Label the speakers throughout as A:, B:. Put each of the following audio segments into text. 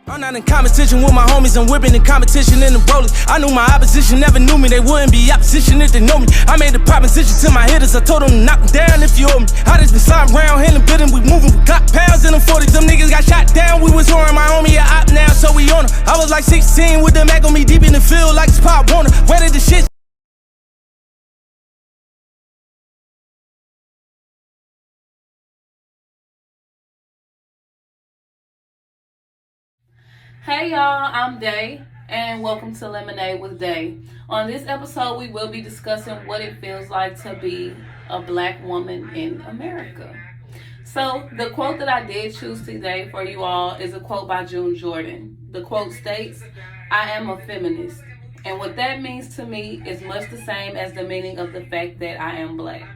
A: I'm not in competition with my homies, I'm whipping in competition in the rollers. I knew my opposition never knew me, they wouldn't be opposition if they know me. I made the proposition to my hitters, I told them to knock them down if you owe me. I just been sliding around, handling bidding, we moving, we got pounds in them 40s. Them niggas got shot down, we was whoring, my homie a op now, so we on her. I was like 16 with the Mac on me deep in the field like it's Pop Warner. Where did the shit?
B: Hey y'all, I'm Day, and welcome to Lemonade with Day. On this episode, we will be discussing what it feels like to be a black woman in America. So, the quote that I did choose today for you all is a quote by June Jordan. The quote states, "I am a feminist," and what that means to me is much the same as the meaning of the fact that I am black.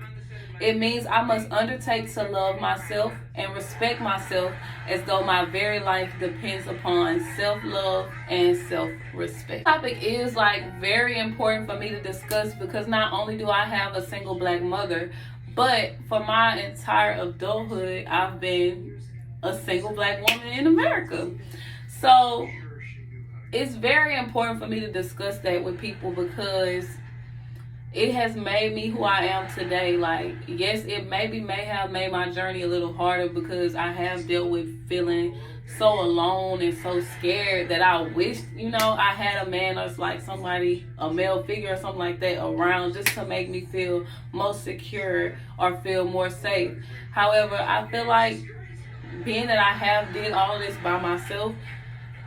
B: It means I must undertake to love myself and respect myself as though my very life depends upon self-love and self-respect. The topic is very important for me to discuss because not only do I have a single black mother, but for my entire adulthood, I've been a single black woman in America. So it's very important for me to discuss that with people because it has made me who I am today. Yes, it may have made my journey a little harder because I have dealt with feeling so alone and so scared that I wish, I had a man or somebody, a male figure or something like that around just to make me feel most secure or feel more safe. However, I feel like being that I have did all this by myself,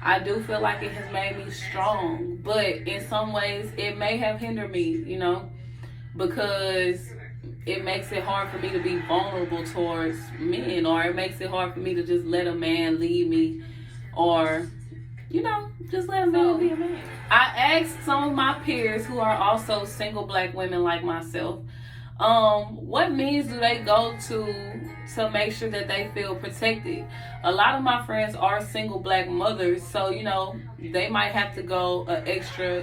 B: I do feel like it has made me strong, but in some ways it may have hindered me, because it makes it hard for me to be vulnerable towards men, or it makes it hard for me to just let a man lead me, or, just let a man be a man. I asked some of my peers who are also single black women like myself, what means do they go to make sure that they feel protected? A lot of my friends are single black mothers, so they might have to go an extra,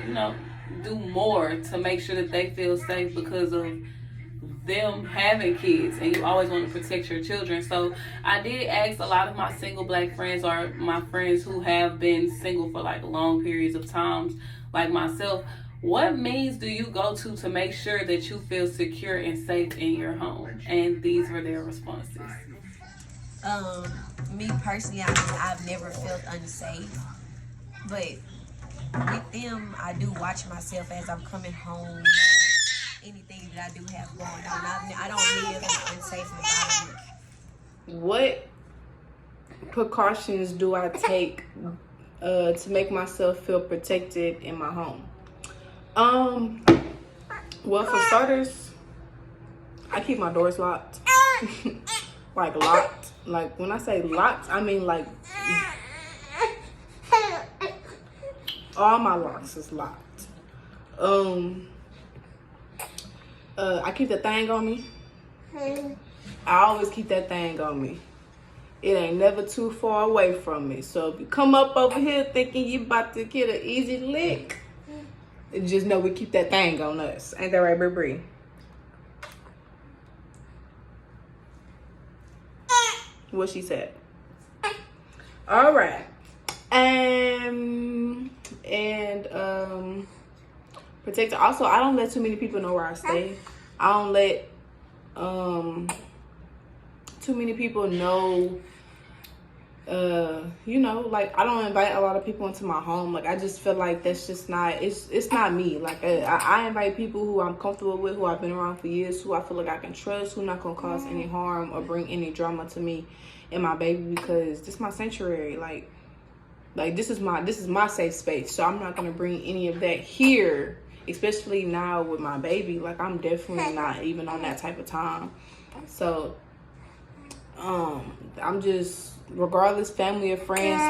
B: do more to make sure that they feel safe because of them having kids, and you always want to protect your children. So I did ask a lot of my single black friends, or my friends who have been single for long periods of times like myself, what means do you go to make sure that you feel secure and safe in your home? And these were their responses.
C: Me personally, I've never felt unsafe, but with them, I do watch myself as I'm coming home. Anything that I do have going on, I don't live in an unsafe environment.
D: What precautions do I take to make myself feel protected in my home? Well, for starters, I keep my doors locked. Locked. When I say locked, I mean all my locks is locked. I keep the thing on me. I always keep that thing on me. It ain't never too far away from me. So if you come up over here thinking you about to get an easy lick, just know we keep that thing on us. Ain't that right, Bree? What she said. All right. And protect. Also, I don't let too many people know where I stay. I don't let too many people know. I don't invite a lot of people into my home. I just feel like that's just not. It's not me. I invite people who I'm comfortable with, who I've been around for years, who I feel like I can trust, who not gonna cause any harm or bring any drama to me and my baby, because this is my sanctuary. This is my safe space. So I'm not gonna bring any of that here, especially now with my baby. I'm definitely not even on that type of time. So I'm just, regardless, family or friends,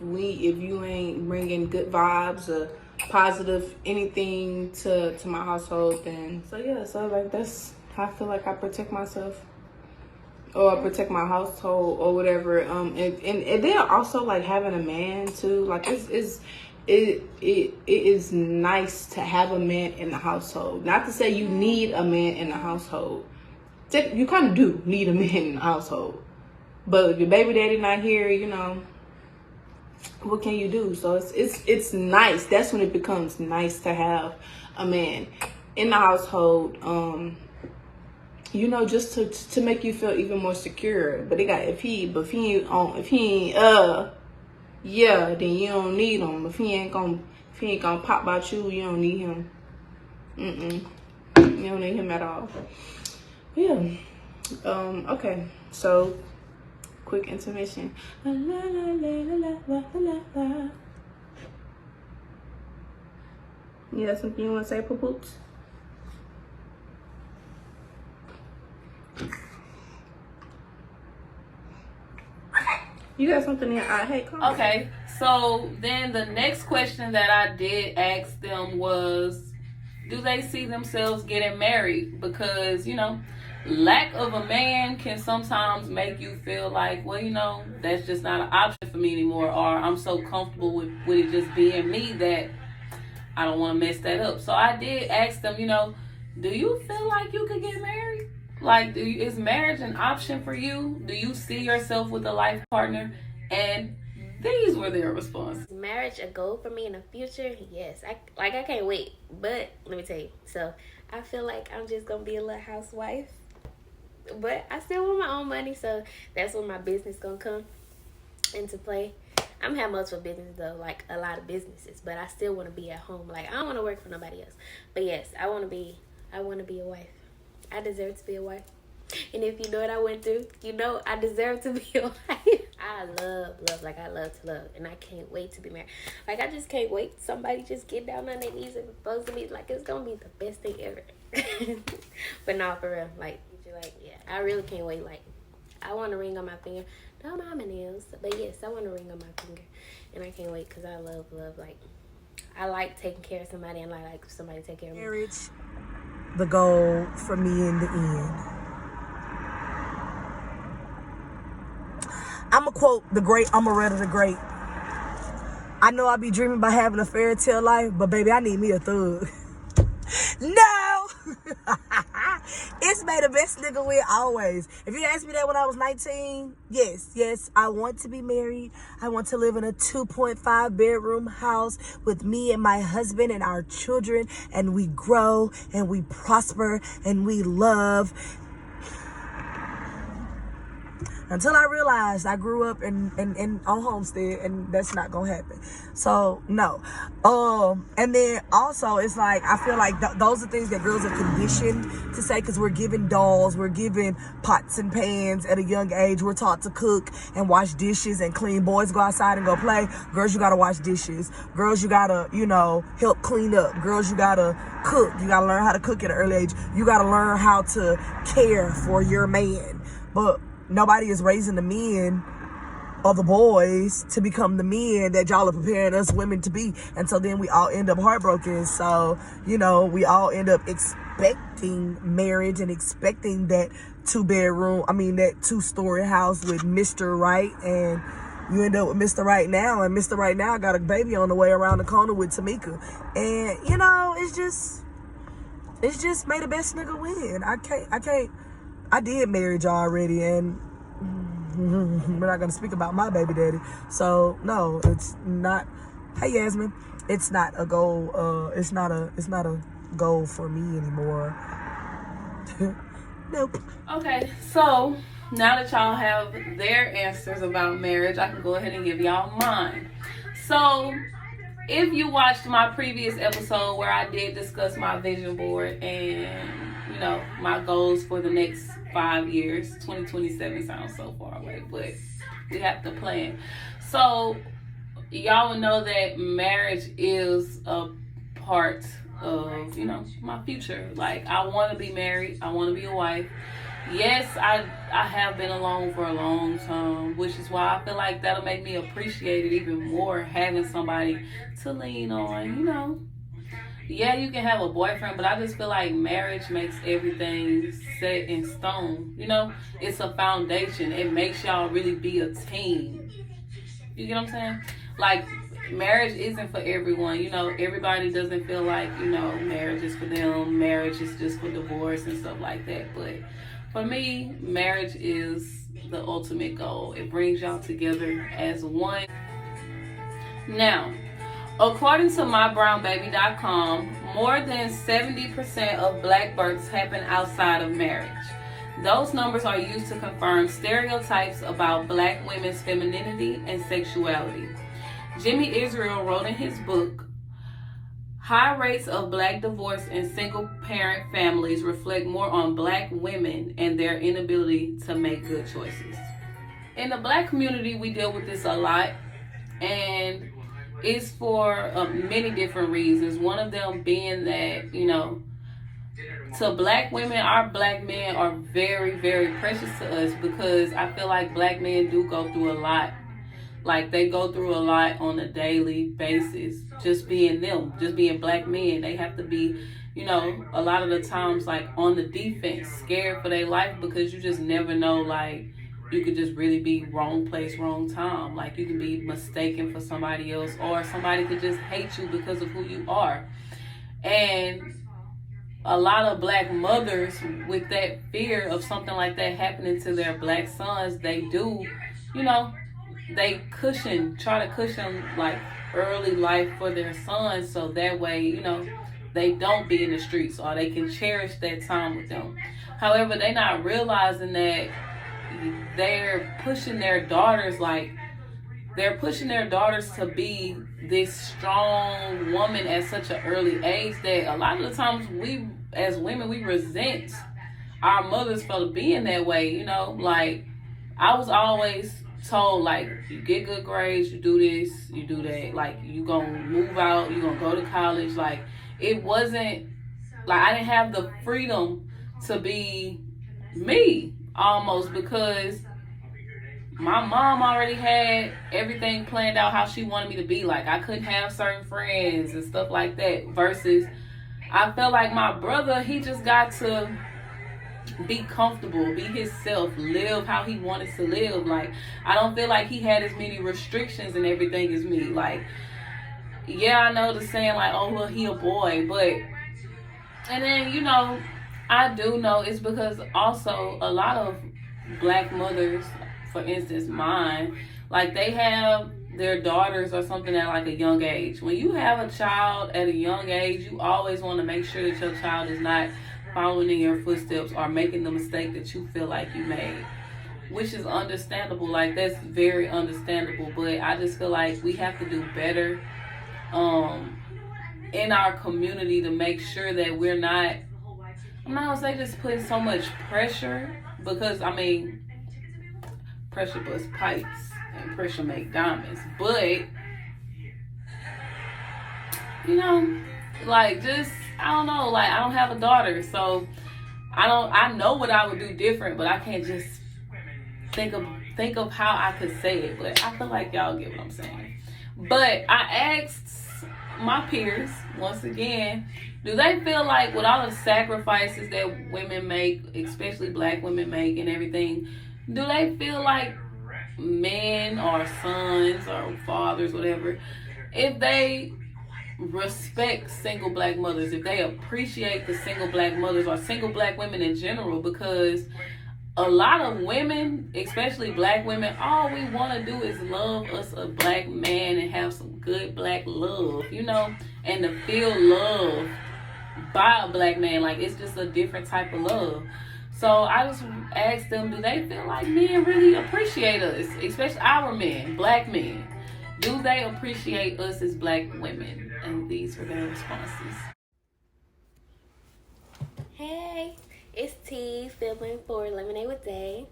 D: if you ain't bringing good vibes or positive anything to my household, then that's how I feel like I protect myself or protect my household or whatever. And then also having a man too. It is nice to have a man in the household. Not to say you need a man in the household. You kind of do need a man in the household. But if your baby daddy not here, what can you do? So it's nice. That's when it becomes nice to have a man in the household, just to make you feel even more secure. But if he ain't yeah, then you don't need him. If he ain't gonna pop about you, you don't need him. You don't need him at all. Yeah. Okay. So quick intermission. La, la, la, la, la, la, la, la. You got something you want to say, Poops? You got something in your eye? Hey, come on.
B: Okay, so then the next question that I did ask them was, do they see themselves getting married? Because, lack of a man can sometimes make you feel like, well, that's just not an option for me anymore, or I'm so comfortable with it just being me that I don't want to mess that up. So I did ask them, do you feel like you could get married? Like, is marriage an option for you? Do you see yourself with a life partner? And these were their responses.
E: Marriage a goal for me in the future? Yes. I can't wait. But let me tell you. So I feel like I'm just gonna be a little housewife. But I still want my own money, so that's when my business gonna come into play. I'm gonna have multiple businesses though, like a lot of businesses, but I still wanna be at home. Like I don't wanna work for nobody else. But yes, I wanna be a wife. I deserve to be a wife. And if you know what I went through, I deserve to be a wife. I love. Like, I love to love. And I can't wait to be married. Like, I just can't wait. Somebody just get down on their knees and propose to me. Like, it's going to be the best thing ever. But no, for real. Like, yeah, I really can't wait. Like, I want a ring on my finger. No, not my nails. But, yes, I want a ring on my finger. And I can't wait because I love. Like, I like taking care of somebody and I like somebody to take care of me.
F: Marriage, the goal for me in the end. I'm going to quote the great Marital the Great. I know I be dreaming about having a fairy tale life, but baby, I need me a thug. No! It's made the best nigga win always. If you asked me that when I was 19, yes, I want to be married. I want to live in a 2.5 bedroom house with me and my husband and our children, and we grow and we prosper and we love. Until I realized I grew up in on Homestead, and that's not gonna happen. So no. And then also it's like I feel like those are things that girls are conditioned to say, because we're given dolls, we're given pots and pans at a young age. We're taught to cook and wash dishes and clean. Boys go outside and go play. Girls, you gotta wash dishes. Girls, you gotta help clean up. Girls, you gotta cook. You gotta learn how to cook at an early age. You gotta learn how to care for your man. But nobody is raising the men or the boys to become the men that y'all are preparing us women to be. And so then we all end up heartbroken. So, we all end up expecting marriage and expecting that that 2-story house with Mr. Right. And you end up with Mr. Right now. And Mr. Right now got a baby on the way around the corner with Tamika. And, it's just made the best nigga win. I did marriage already, and we're not gonna speak about my baby daddy. So no, it's not. Hey Yasmin, it's not a goal. It's not a goal for me anymore. Nope.
B: Okay, so now that y'all have their answers about marriage, I can go ahead and give y'all mine. So if you watched my previous episode where I did discuss my vision board and my goals for the next 5 years. 2027 sounds so far away, but we have to plan. So y'all will know that marriage is a part of my future. Like, I want to be married. I want to be a wife. Yes, I have been alone for a long time, which is why I feel like that'll make me appreciate it even more, having somebody to lean on. Yeah, you can have a boyfriend, but I just feel like marriage makes everything set in stone. It's a foundation. It makes y'all really be a team. You get what I'm saying? Like, marriage isn't for everyone. Everybody doesn't feel like, marriage is for them. Marriage is just for divorce and stuff like that. But for me, marriage is the ultimate goal. It brings y'all together as one. Now, according to mybrownbaby.com, more than 70% of black births happen outside of marriage. Those numbers are used to confirm stereotypes about black women's femininity and sexuality. Jimmy Israel wrote in his book, "High rates of black divorce in single-parent families reflect more on black women and their inability to make good choices." In the black community, we deal with this a lot, and it's for many different reasons. One of them being that, to black women, our black men are very, very precious to us, because I feel like black men do go through a lot. Like, they go through a lot on a daily basis, just being them, just being black men. They have to be, a lot of the times, like, on the defense, scared for their life, because you just never know, like, you could just really be wrong place, wrong time. Like, you can be mistaken for somebody else, or somebody could just hate you because of who you are. And a lot of black mothers, with that fear of something like that happening to their black sons, they do, they try to cushion like early life for their sons, so that way, they don't be in the streets, or they can cherish that time with them. However, they're not realizing that they're pushing their daughters, to be this strong woman at such an early age, that a lot of the times we as women, we resent our mothers for being that way. Like, I was always told, like, you get good grades, you do this, you do that, like, you gonna move out, you gonna go to college. Like, it wasn't like I didn't have the freedom to be me, almost, because my mom already had everything planned out how she wanted me to be. Like, I couldn't have certain friends and stuff like that, versus I felt like my brother, he just got to be comfortable, be himself, live how he wanted to live. Like, I don't feel like he had as many restrictions and everything as me. Like, yeah, I know the saying, like, oh, well, he a boy, but, and then, I do know it's because also a lot of black mothers, for instance, mine, like, they have their daughters or something at like a young age. When you have a child at a young age, you always want to make sure that your child is not following in your footsteps or making the mistake that you feel like you made, which is understandable. Like, that's very understandable, but I just feel like we have to do better in our community to make sure that we're not, I'm not gonna say just putting so much pressure, because pressure busts pipes and pressure make diamonds, but like, just, I don't know, like, I don't have a daughter, so I know what I would do different, but I can't just think of how I could say it. But I feel like y'all get what I'm saying. But I asked my peers, once again, do they feel like with all the sacrifices that women make, especially black women make and everything, do they feel like men or sons or fathers, whatever, if they respect single black mothers, if they appreciate the single black mothers or single black women in general? Because a lot of women, especially black women, all we want to do is love us a black man and have some good black love, and to feel love by a black man. Like, it's just a different type of love. So I just asked them, do they feel like men really appreciate us, especially our men, black men? Do they appreciate us as black women? And these were their responses.
E: Hey, it's T, filling for Lemonade with Day.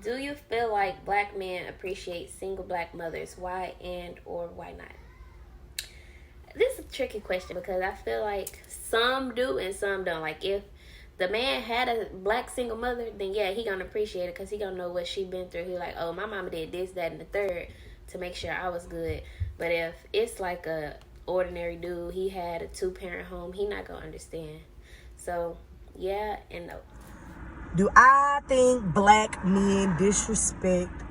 E: Do you feel like black men appreciate single black mothers? Why and or why not? This is a tricky question, because I feel like some do and some don't. Like, if the man had a black single mother, then yeah, he gonna appreciate it, because he gonna know what she been through. He like, oh, my mama did this, that, and the third to make sure I was good. But if it's like a ordinary dude, he had a 2-parent home, he not gonna understand. So yeah and no.
F: Do I think black men disrespect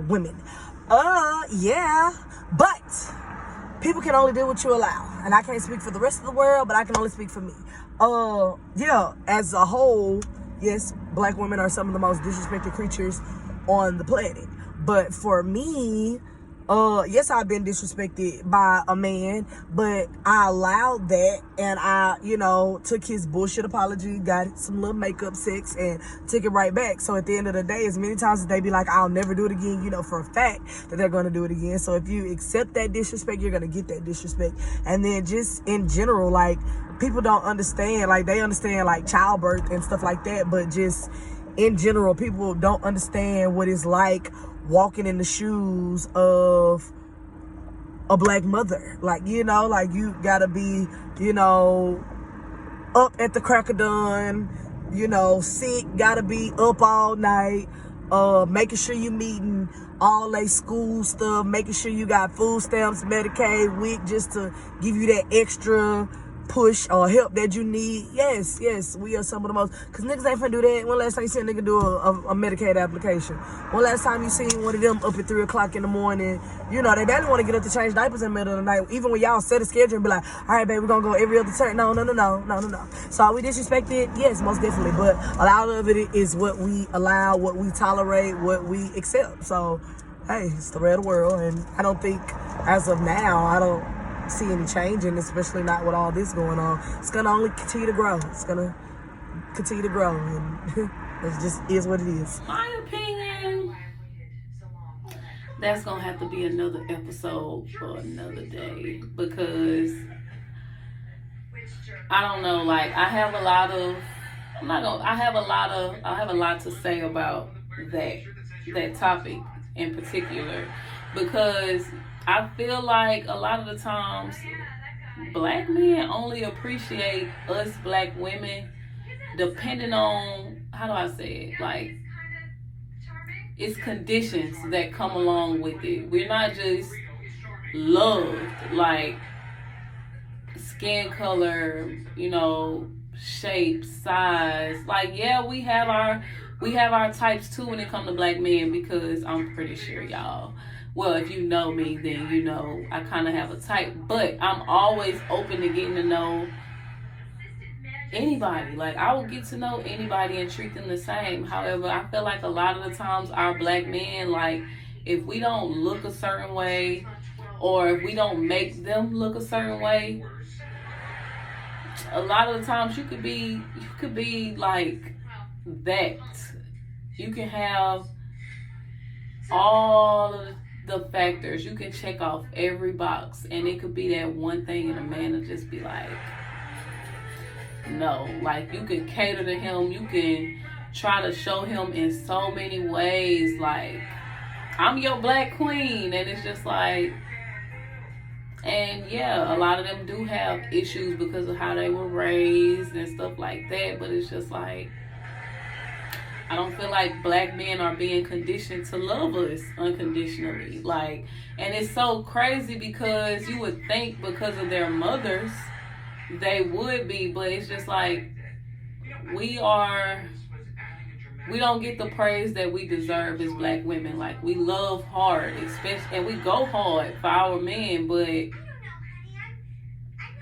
F: women? Yeah, but people can only do what you allow, and I can't speak for the rest of the world, but I can only speak for me. Yeah, as a whole, yes, black women are some of the most disrespected creatures on the planet. But for me, Yes, I've been disrespected by a man, but I allowed that, and I, took his bullshit apology, got some little makeup sex, and took it right back. So at the end of the day, as many times as they be like, I'll never do it again, you know for a fact that they're going to do it again. So if you accept that disrespect, you're going to get that disrespect. And then just in general, like, people don't understand, like, they understand, like, childbirth and stuff like that, but just in general, people don't understand what it's like walking in the shoes of a black mother. Like, you gotta be, up at the crack of dawn, sick, gotta be up all night, making sure you meeting all they school stuff, making sure you got food stamps, Medicaid, WIC, just to give you that extra push or help that you need. Yes, we are some of the most, because niggas ain't finna do that. When last time you seen a nigga do a Medicaid application? When last time you seen one of them up at 3 o'clock in the morning? They barely want to get up to change diapers in the middle of the night, even when y'all set a schedule and be like, all right, babe, we're gonna go every other turn. No. So are we disrespected? Yes, most definitely, but a lot of it is what we allow, what we tolerate, what we accept. So hey, it's the real world, and I don't think, as of now, I don't see any change, and especially not with all this going on. It's gonna only continue to grow. And it just is what it is.
B: My opinion, that's gonna have to be another episode for another day, because I don't know, like, I have a lot to say about that topic in particular, because I feel like a lot of the times black men only appreciate us black women depending on, how do I say it, like, it's conditions that come along with it. We're not just loved, like skin color, shape, size. Like, yeah, we have our types too when it comes to black men, because I'm pretty sure y'all, well, if you know me, then you know I kind of have a type. But I'm always open to getting to know anybody. Like, I will get to know anybody and treat them the same. However, I feel like a lot of the times our black men, like, if we don't look a certain way, or if we don't make them look a certain way, a lot of the times you could be like that. You can have all of the factors. You can check off every box, and it could be that one thing, and a man will just be like, no. Like, you can cater to him. You can try to show him in so many ways, like, I'm your black queen. And it's just like, and yeah, a lot of them do have issues because of how they were raised and stuff like that. But it's just like, I don't feel like black men are being conditioned to love us unconditionally. Like, and it's so crazy, because you would think because of their mothers they would be, but it's just like, we don't get the praise that we deserve as black women. Like, we love hard, especially, and we go hard for our men, but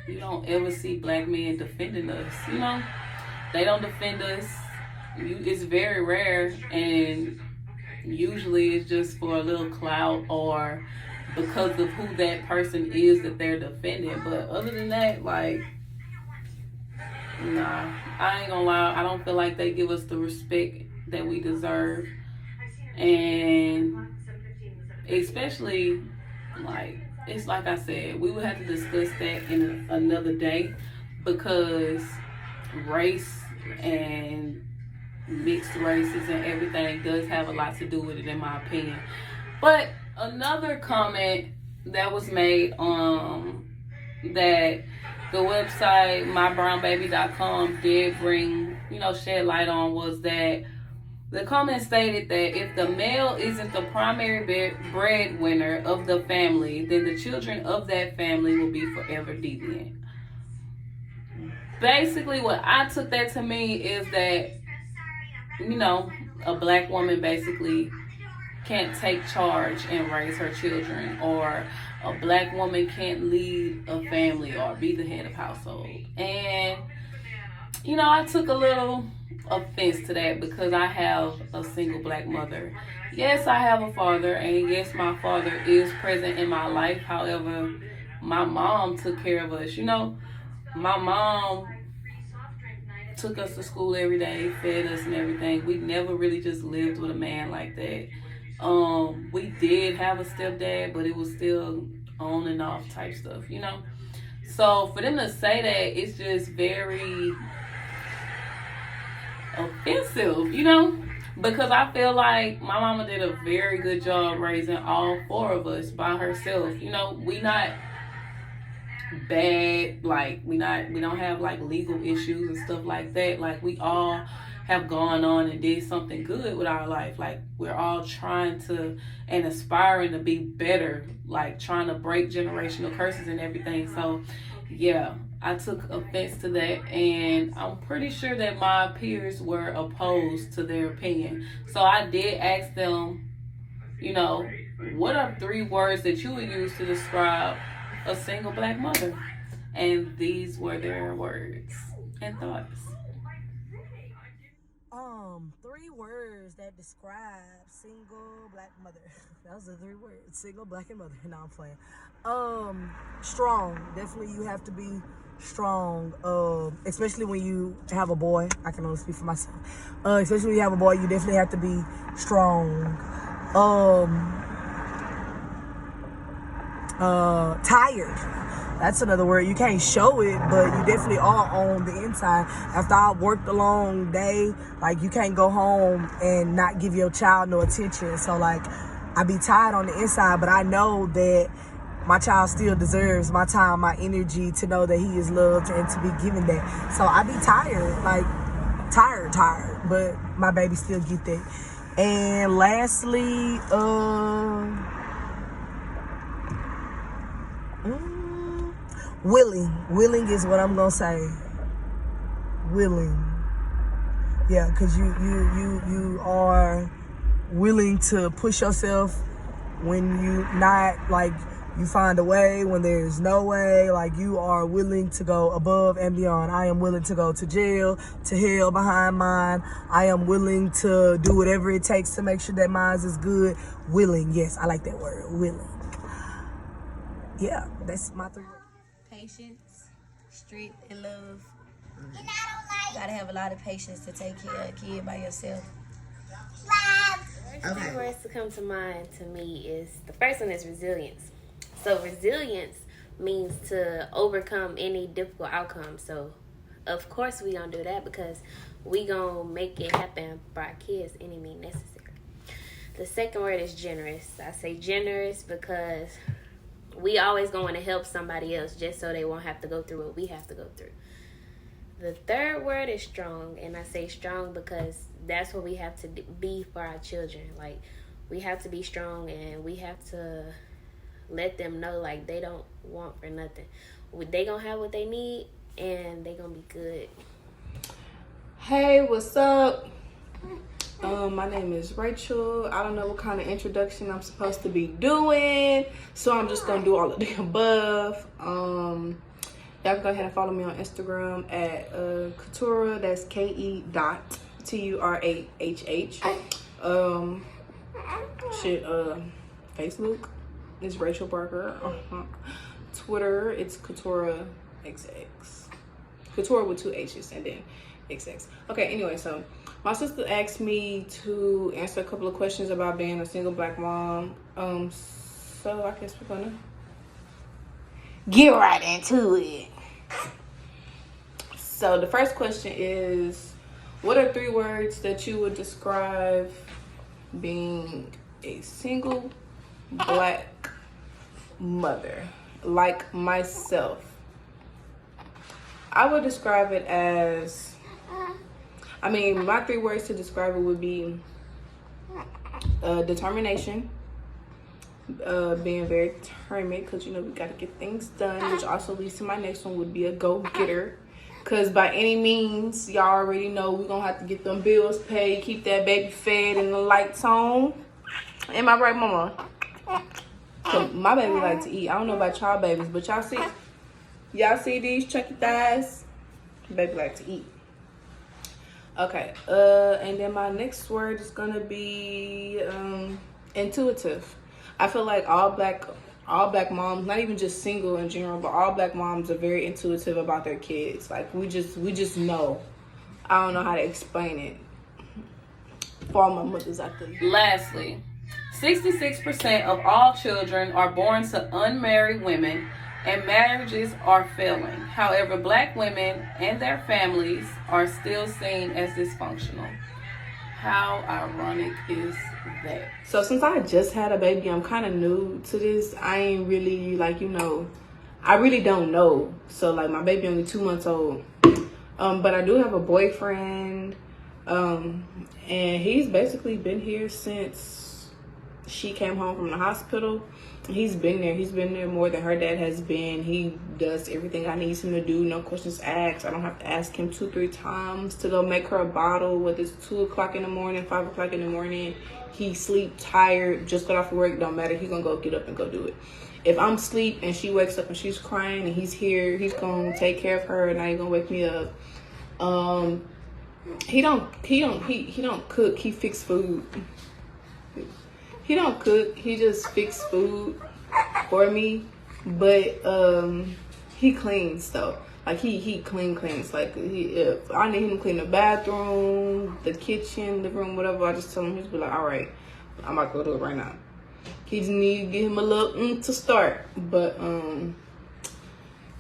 B: you don't ever see black men defending us. They don't defend us. It's very rare, and usually it's just for a little clout or because of who that person is that they're defending. But other than that, like, nah, I ain't gonna lie, I don't feel like they give us the respect that we deserve. And especially, like, it's like I said, we would have to discuss that in another day, because race and mixed races and everything does have a lot to do with it, in my opinion. But another comment that was made that the website mybrownbaby.com did bring, shed light on, was that the comment stated that if the male isn't the primary breadwinner of the family, then the children of that family will be forever deviant. Basically, what I took that to mean is that, a black woman basically can't take charge and raise her children, or a black woman can't lead a family or be the head of household. And I took a little offense to that because I have a single black mother. Yes, I have a father, and yes, my father is present in my life. However, my mom took care of us. My mom took us to school every day, fed us and everything. We never really just lived with a man like that. We did have a stepdad, but it was still on and off type stuff. So for them to say that, it's just very offensive, because I feel like my mama did a very good job raising all 4 of us by herself. We not bad, like we don't have like legal issues and stuff like that. Like we all have gone on and did something good with our life. Like we're all trying to and aspiring to be better, like trying to break generational curses and everything. So yeah, I took offense to that, and I'm pretty sure that my peers were opposed to their opinion. So I did ask them, what are 3 words that you would use to describe a single black mother? And these were their words and thoughts.
F: 3 words that describe single black mother. That was the 3 words. Single black and mother. No, I'm playing. Strong. Definitely you have to be strong. Especially when you have a boy. I can only speak for myself. Especially when you have a boy, you definitely have to be strong. Tired. That's another word. You can't show it, but you definitely are on the inside. After I worked a long day, like you can't go home and not give your child no attention. So like I be tired on the inside, but I know that my child still deserves my time, my energy, to know that he is loved and to be given that. So I be tired, like tired, but my baby still get that. And lastly, willing is what I'm gonna say. Willing, yeah, because you are willing to push yourself when you not, like, you find a way when there's no way. Like you are willing to go above and beyond. I am willing to go to jail, to hell behind mine. I am willing to do whatever it takes to make sure that mine is good. Willing, yes, I like that word, willing. Yeah, that's my 3 words.
C: Patience, strength, and love. You gotta have a lot of patience to take care of a kid by yourself.
E: First 3 words to come to mind to me is, the first one is resilience. So resilience means to overcome any difficult outcome. So of course we gonna do that because we gonna make it happen for our kids any means necessary. The second word is generous. I say generous because we always going to help somebody else just so they won't have to go through what we have to go through. The third word is strong, and I say strong because that's what we have to be for our children. Like, we have to be strong, and we have to let them know, like, they don't want for nothing. They gonna have what they need, and they gonna be good.
D: Hey, what's up? My name is Rachel. I don't know what kind of introduction I'm supposed to be doing, so I'm just gonna do all of the above. Y'all can go ahead and follow me on Instagram at Keturah. That's KE.TURAHH. Facebook is Rachel Barker. Twitter, it's Keturah XX. Keturah with 2 H's and then XX. Okay, anyway, so my sister asked me to answer a couple of questions about being a single black mom. So I guess we're gonna get right into it. So the first question is, what are 3 words that you would describe being a single black mother like myself? I would describe it as, my 3 words to describe it would be determination, being very determined because, we got to get things done, which also leads to my next one would be a go-getter. Because by any means, y'all already know we're going to have to get them bills paid, keep that baby fed and the lights on. Am I right, mama? So my baby like to eat. I don't know about y'all babies, but y'all see these chunky thighs? Baby like to eat. Okay. And then my next word is gonna be intuitive. I feel like all black moms, not even just single in general, but all black moms are very intuitive about their kids. Like we just know. I don't know how to explain it. For all my mothers out there.
B: Lastly, 66% of all children are born to unmarried women, and marriages are failing. However, black women and their families are still seen as dysfunctional. How ironic is that?
D: So since I just had a baby, I'm kind of new to this. I ain't really I really don't know. So like my baby only 2 months old. But I do have a boyfriend. And he's basically been here since she came home from the hospital. He's been there more than her dad has been. He does everything I need him to do, no questions asked. I don't have to ask him 2-3 times to go make her a bottle, whether it's 2 o'clock in the morning, 5 o'clock in the morning. He sleep tired, just got off work, don't matter. He gonna go get up and go do it. If I'm asleep and she wakes up and she's crying and he's here, he's gonna take care of her and now he's gonna wake me up. He don't cook, he fix food. He don't cook, he just fix food for me. But he cleans though. Like he cleans. Like if I need him to clean the bathroom, the kitchen, the room, whatever, I just tell him, he's be like, all right, I'm about to go do it right now. He just need to give him a little to start. But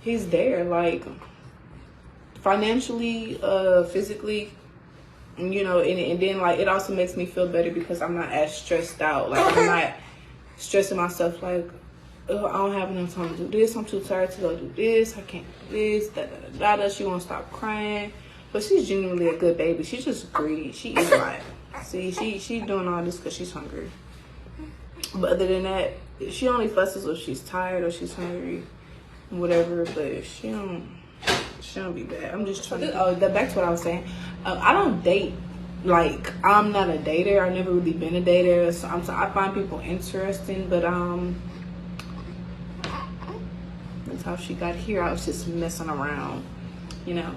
D: he's there, like financially, physically, you know, and then like it also makes me feel better because I'm not as stressed out. Like I'm not stressing myself like, oh, I don't have enough time to do this, I'm too tired to go do this, I can't do this, She won't stop crying. But she's genuinely a good baby. She's just greedy. She eats a lot. See, she's doing all this because she's hungry. But other than that, she only fusses if she's tired or she's hungry, whatever. But she don't be bad. I'm just trying to. Back to what I was saying. I don't date. Like I'm not a dater. I've never really been a dater. So I find people interesting, but that's how she got here. I was just messing around, you know.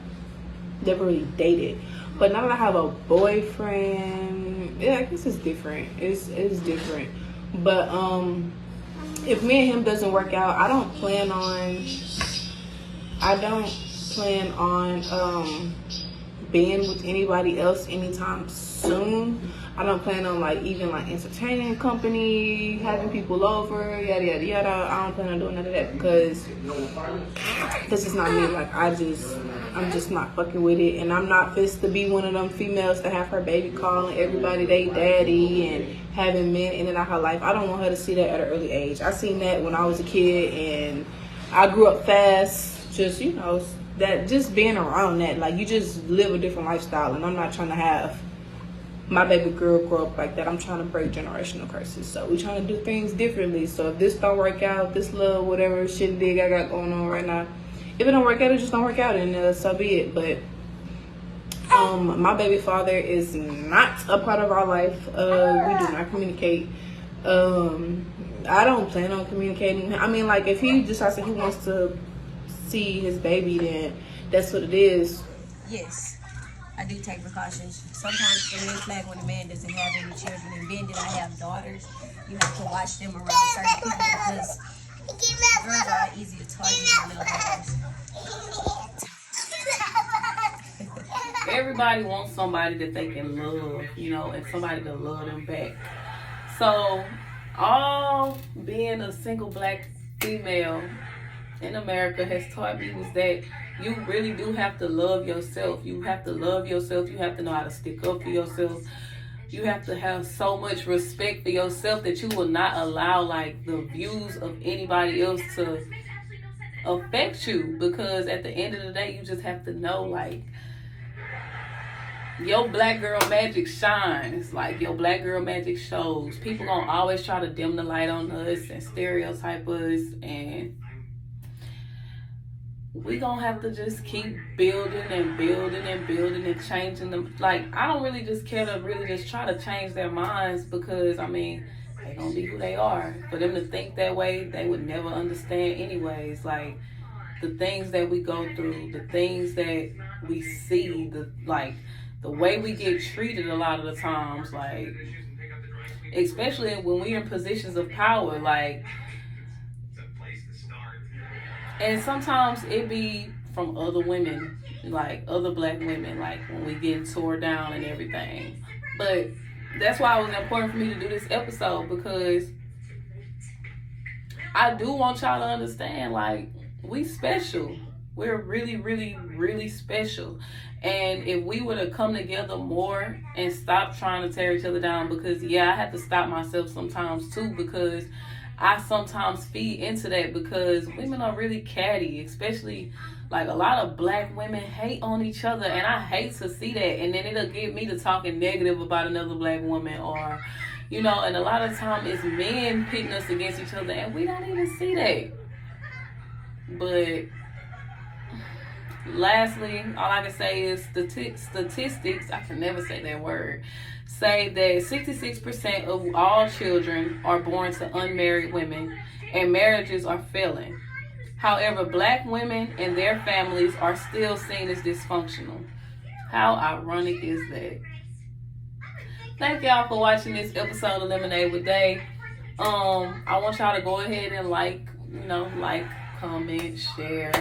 D: Never really dated. But now that I have a boyfriend, yeah, I guess it's different. It's different. But if me and him doesn't work out, I don't plan on being with anybody else anytime soon. I don't plan on like even like entertaining company, having people over, yada yada yada. I don't plan on doing none of that because this is not me. Like I'm just not fucking with it, and I'm not fit to be one of them females to have her baby calling everybody they daddy and having men in and out her life. I don't want her to see that at an early age. I seen that when I was a kid, and I grew up fast. Just that just being around that, like you just live a different lifestyle, and I'm not trying to have my baby girl grow up like that. I'm trying to break generational curses. So we're trying to do things differently. So if this don't work out, this little whatever shit dig I got going on right now, if it don't work out, it just don't work out, and so be it. But my baby father is not a part of our life. We do not communicate. I don't plan on communicating. I mean, like if he decides that he wants to see his baby, then that's what it is.
C: Yes, I do take precautions. Sometimes it's a red flag when a man doesn't have any children, and being that I have daughters, you have to watch them around certain people because girls are easy to target in little daughters.
B: Everybody wants somebody that they can love, and somebody to love them back. So, all being a single black female in America has taught me was that you really do have to love yourself. You have to love yourself. You have to know how to stick up for yourself. You have to have so much respect for yourself that you will not allow like the views of anybody else to affect you, because at the end of the day, you just have to know like your black girl magic shines. Like your black girl magic shows. People gonna always try to dim the light on us and stereotype us, and we gonna have to just keep building and changing them. Like I don't really just care to really just try to change their minds, because I mean they gonna be who they are. For them to think that way, they would never understand anyways. Like the things that we go through, the things that we see, the the way we get treated a lot of the times, like, especially when we're in positions of power, like, and sometimes it be from other women, like other black women, like when we get tore down and everything. But that's why it was important for me to do this episode, because I do want y'all to understand, like, we special. We're really, really, really special. And if we were to come together more and stop trying to tear each other down, because, yeah, I have to stop myself sometimes too, because I sometimes feed into that, because women are really catty, especially, like, a lot of black women hate on each other, and I hate to see that. And then it'll get me to talking negative about another black woman, or, you know, and a lot of time it's men pitting us against each other, and we don't even see that. But lastly, all I can say is statistics, I can never say that word, say that 66% of all children are born to unmarried women, and marriages are failing. However, black women and their families are still seen as dysfunctional. How ironic is that? Thank y'all for watching this episode of Lemonade with Day. I want y'all to go ahead and like, comment, share.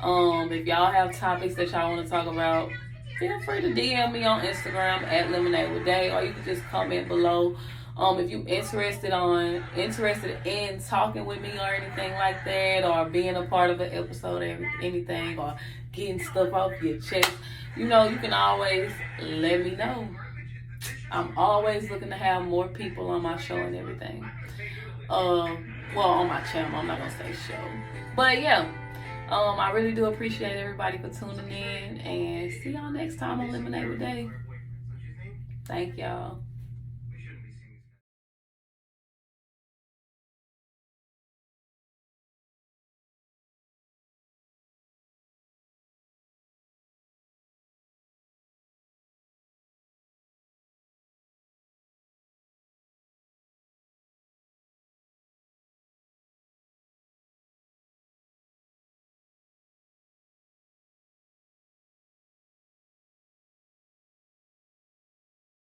B: If y'all have topics that y'all want to talk about, feel free to DM me on Instagram at Lemonade with Day, or you can just comment below. If you're interested in talking with me or anything like that, or being a part of an episode or anything, or getting stuff off your chest, you can always let me know. I'm always looking to have more people on my show and everything. On my channel, I'm not gonna say show. But yeah, I really do appreciate everybody for tuning in, and see y'all next time on Lemonade with Day. Thank y'all.